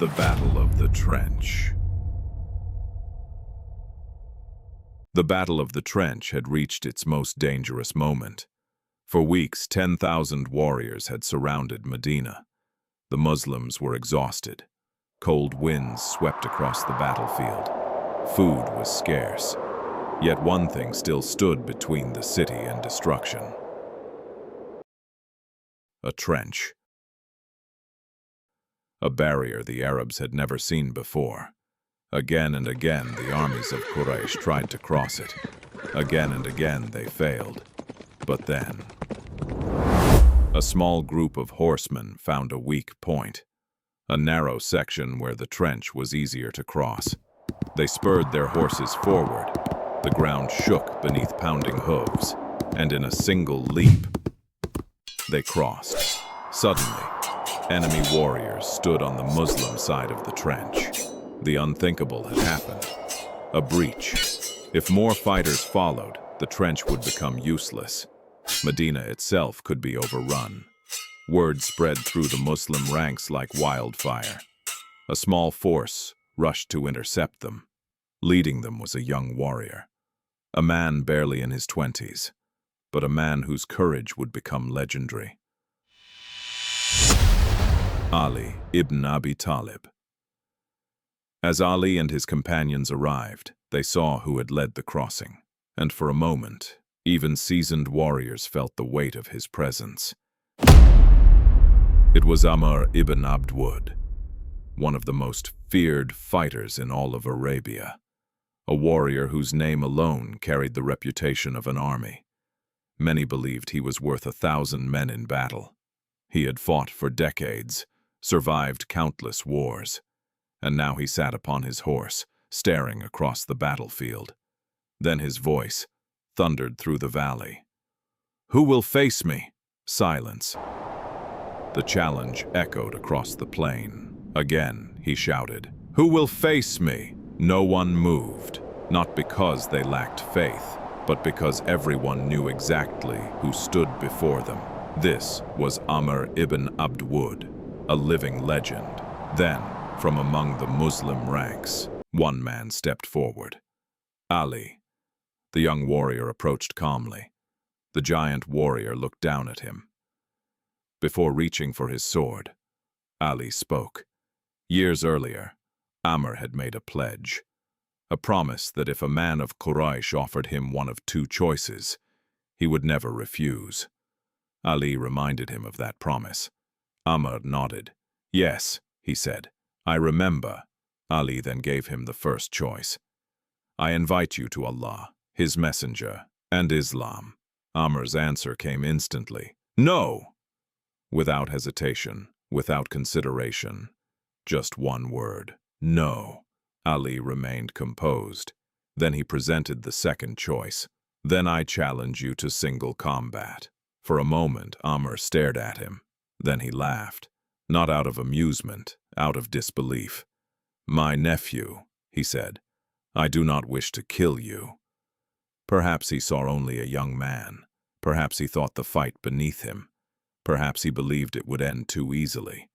The Battle of the Trench. The Battle of the Trench had reached its most dangerous moment. For weeks, 10,000 warriors had surrounded Medina. The Muslims were exhausted. Cold winds swept across the battlefield. Food was scarce. Yet one thing still stood between the city and destruction. A trench. A barrier the Arabs had never seen before. Again and again, the armies of Quraysh tried to cross it. Again and again, they failed. But then, a small group of horsemen found a weak point, a narrow section where the trench was easier to cross. They spurred their horses forward. The ground shook beneath pounding hooves, and in a single leap, they crossed. Suddenly, enemy warriors stood on the Muslim side of the trench. The unthinkable had happened. A breach. If more fighters followed, the trench would become useless. Medina itself could be overrun. Word spread through the Muslim ranks like wildfire. A small force rushed to intercept them. Leading them was a young warrior. A man barely in his 20s, but a man whose courage would become legendary. Ali ibn Abi Talib. As Ali and his companions arrived, they saw who had led the crossing, and for a moment, even seasoned warriors felt the weight of his presence. It was Amr ibn Abd Wudd, one of the most feared fighters in all of Arabia, a warrior whose name alone carried the reputation of an army. Many believed he was worth 1,000 men in battle. He had fought for decades, survived countless wars, and now he sat upon his horse, staring across the battlefield. Then his voice thundered through the valley. "Who will face me?" Silence. The challenge echoed across the plain. Again, he shouted, "Who will face me?" No one moved, not because they lacked faith, but because everyone knew exactly who stood before them. This was Amr ibn Abd Wudd, a living legend. Then, from among the Muslim ranks, one man stepped forward. Ali. The young warrior approached calmly. The giant warrior looked down at him. Before reaching for his sword, Ali spoke. Years earlier, Amr had made a pledge, a promise that if a man of Quraysh offered him one of two choices, he would never refuse. Ali reminded him of that promise. Amr nodded. "Yes," he said, "I remember." Ali then gave him the first choice. "I invite you to Allah, His Messenger, and Islam." Amr's answer came instantly. "No!" Without hesitation, without consideration, just one word. "No." Ali remained composed. Then he presented the second choice. "Then I challenge you to single combat." For a moment, Amr stared at him. Then he laughed, not out of amusement, out of disbelief. "My nephew," he said, "I do not wish to kill you." Perhaps he saw only a young man. Perhaps he thought the fight beneath him. Perhaps he believed it would end too easily.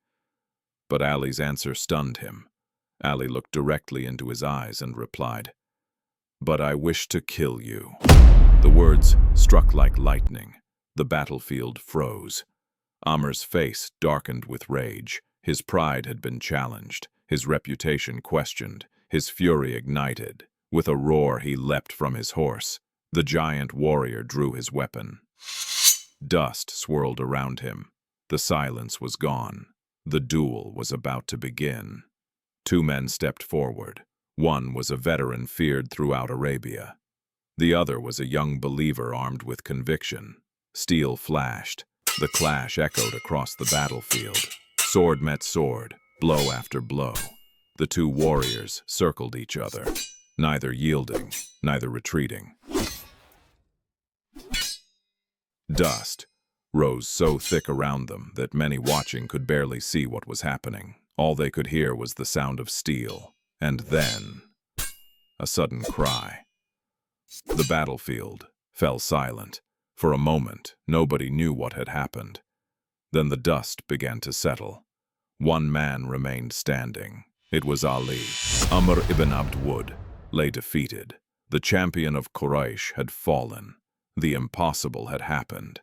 But Ali's answer stunned him. Ali looked directly into his eyes and replied, "But I wish to kill you." The words struck like lightning. The battlefield froze. Amr's face darkened with rage. His pride had been challenged, his reputation questioned, his fury ignited. With a roar, he leapt from his horse. The giant warrior drew his weapon. Dust swirled around him. The silence was gone. The duel was about to begin. Two men stepped forward. One was a veteran feared throughout Arabia. The other was a young believer armed with conviction. Steel flashed. The clash echoed across the battlefield. Sword met sword, blow after blow. The two warriors circled each other, neither yielding, neither retreating. Dust rose so thick around them that many watching could barely see what was happening. All they could hear was the sound of steel, and then a sudden cry. The battlefield fell silent. For a moment, nobody knew what had happened. Then the dust began to settle. One man remained standing. It was Ali. Amr ibn Abd Wudd lay defeated. The champion of Quraysh had fallen. The impossible had happened.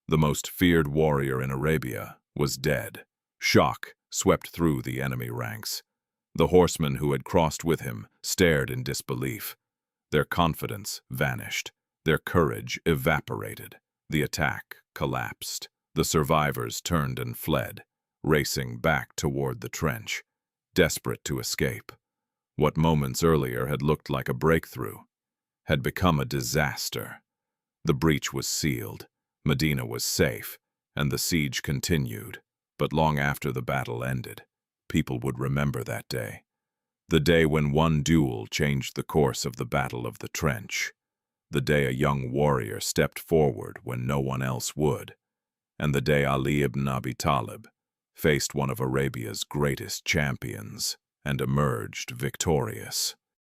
The most feared warrior in Arabia was dead. Shock swept through the enemy ranks. The horsemen who had crossed with him stared in disbelief. Their confidence vanished. Their courage evaporated. The attack collapsed. The survivors turned and fled, racing back toward the trench, desperate to escape. What moments earlier had looked like a breakthrough had become a disaster. The breach was sealed, Medina was safe, and the siege continued. But long after the battle ended, people would remember that day. The day when one duel changed the course of the Battle of the Trench. The day a young warrior stepped forward when no one else would. And the day Ali ibn Abi Talib faced one of Arabia's greatest champions and emerged victorious.